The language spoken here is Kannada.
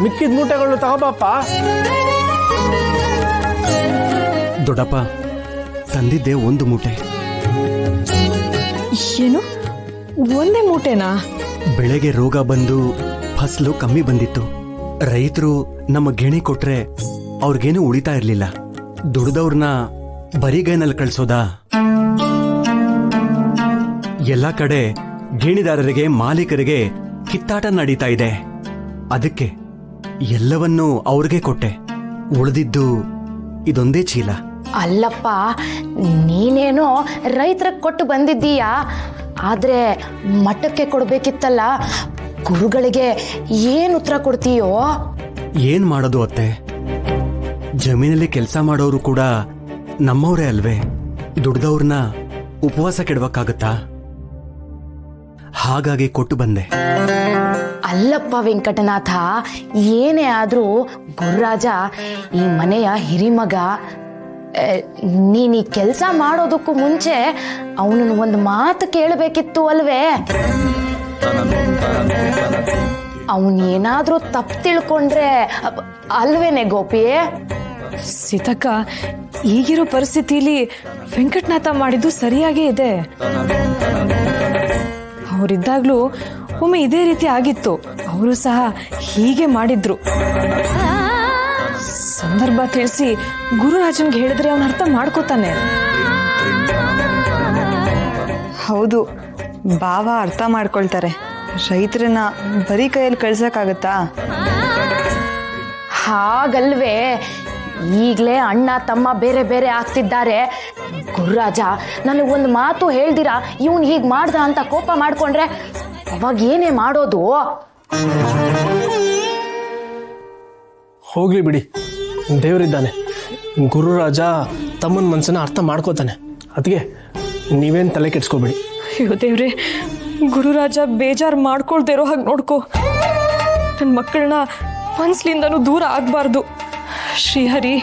ಮಿಕ್ಕಿದ ಮೂಟೆಗಳು ತಗೋಬಾಪ. ದೊಡ್ಡಪ್ಪ, ತಂದಿದ್ದೆ ಒಂದು ಮೂಟೆ. ಏನು, ಒಂದೇ ಮೂಟೆನಾ? ಬೆಳೆಗೆ ರೋಗ ಬಂದು ಫಸಲು ಕಮ್ಮಿ ಬಂದಿತ್ತು. ರೈತರು ನಮ್ಮ ಗೆಣಿ ಕೊಟ್ರೆ ಅವ್ರಿಗೇನು ಉಳಿತಾ ಇರ್ಲಿಲ್ಲ. ದುಡ್ದವ್ರನ್ನ ಬರಿಗೈನಲ್ಲಿ ಕಳ್ಸೋದಾ? ಎಲ್ಲ ಕಡೆ ಗೇಣಿದಾರರಿಗೆ, ಮಾಲೀಕರಿಗೆ ಕಿತ್ತಾಟ ನಡೀತಾ ಇದೆ. ಅದಕ್ಕೆ ಎಲ್ಲವನ್ನೂ ಅವ್ರಿಗೆ ಕೊಟ್ಟೆ. ಉಳಿದಿದ್ದು ಇದೊಂದೇ ಚೀಲ. ಅಲ್ಲಪ್ಪ, ನೀನೇನೋ ರೈತರಿಗೆ ಕೊಟ್ಟು ಬಂದಿದ್ದೀಯಾ, ಆದ್ರೆ ಮಠಕ್ಕೆ ಕೊಡ್ಬೇಕಿತ್ತಲ್ಲ. ಗುರುಗಳಿಗೆ ಏನು ಉತ್ತರ ಕೊಡ್ತೀಯೋ? ಏನ್ ಮಾಡೋದು ಅತ್ತೆ? ಜಮೀನಲ್ಲಿ ಕೆಲಸ ಮಾಡೋರು ಕೂಡ ನಮ್ಮವರೇ ಅಲ್ವೇ? ದುಡ್ದವ್ರನ್ನ ಉಪವಾಸ ಕೆಡವಕ್ಕಾಗತ್ತಾ? ಹಾಗಾಗಿ ಕೊಟ್ಟು ಬಂದೆ. ಅಲ್ಲಪ್ಪ ವೆಂಕಟನಾಥ, ಏನೇ ಆದ್ರೂ ಗುರುರಾಜ ಈ ಮನೆಯ ಹಿರಿಮಗ. ನೀನ್ ಈ ಕೆಲಸ ಮಾಡೋದಕ್ಕೂ ಮುಂಚೆ ಅವನನ್ನು ಒಂದು ಮಾತು ಕೇಳಬೇಕಿತ್ತು ಅಲ್ವೇ? ಅವನೇನಾದ್ರೂ ತಪ್ಪು ತಿಳ್ಕೊಂಡ್ರೆ ಅಲ್ವೇನೆ ಗೋಪಿ? ಸೀತಕ್ಕ, ಈಗಿರೋ ಪರಿಸ್ಥಿತಿಲಿ ವೆಂಕಟನಾಥ ಮಾಡಿದ್ದು ಸರಿಯಾಗೇ ಇದೆ. ಅವರಿದ್ದಾಗ್ಲೂ ಒಮ್ಮೆ ಇದೇ ರೀತಿ ಆಗಿತ್ತು. ಅವರು ಸಹ ಹೀಗೆ ಮಾಡಿದ್ರು. ಸಂದರ್ಭ ತಿಳಿಸಿ ಗುರುರಾಜನ್ಗೆ ಹೇಳಿದ್ರೆ ಅವನ ಅರ್ಥ ಮಾಡ್ಕೋತಾನೆ. ಹೌದು, ಭಾವ ಅರ್ಥ ಮಾಡ್ಕೊಳ್ತಾರೆ. ರೈತರನ್ನ ಬರೀ ಕೈಯಲ್ಲಿ ಕಳ್ಸಕ್ಕಾಗತ್ತಾ? ಹಾಗಲ್ವೇ, ಈಗಲೇ ಅಣ್ಣ ತಮ್ಮ ಬೇರೆ ಬೇರೆ ಆಗ್ತಿದ್ದಾರೆ. ಗುರುರಾಜ ನನಗೊಂದು ಮಾತು ಹೇಳ್ದಿರಾ ಇವನು ಹೀಗೆ ಮಾಡ್ದ ಅಂತ ಕೋಪ ಮಾಡ್ಕೊಂಡ್ರೆ ಅವಾಗ ಏನೇ ಮಾಡೋದು? ಹೋಗ್ಲಿ ಬಿಡಿ, ದೇವರಿದ್ದಾನೆ. ಗುರುರಾಜ ತಮ್ಮನ ಮನಸ್ಸನ್ನ ಅರ್ಥ ಮಾಡ್ಕೋತಾನೆ. ಅದಕ್ಕೆ ನೀವೇನು ತಲೆ ಕೆಡ್ಸ್ಕೊಬೇಡಿ. ಅಯ್ಯೋ ದೇವ್ರೆ, ಗುರುರಾಜ ಬೇಜಾರು ಮಾಡ್ಕೊಳ್ದೇ ಇರೋ ಹಾಗೆ ನೋಡ್ಕೋ. ನನ್ನ ಮಕ್ಕಳನ್ನ ಮನ್ಸ್ಲಿಂದನೂ ದೂರ ಆಗ್ಬಾರ್ದು. ಶ್ರೀಹರಿ.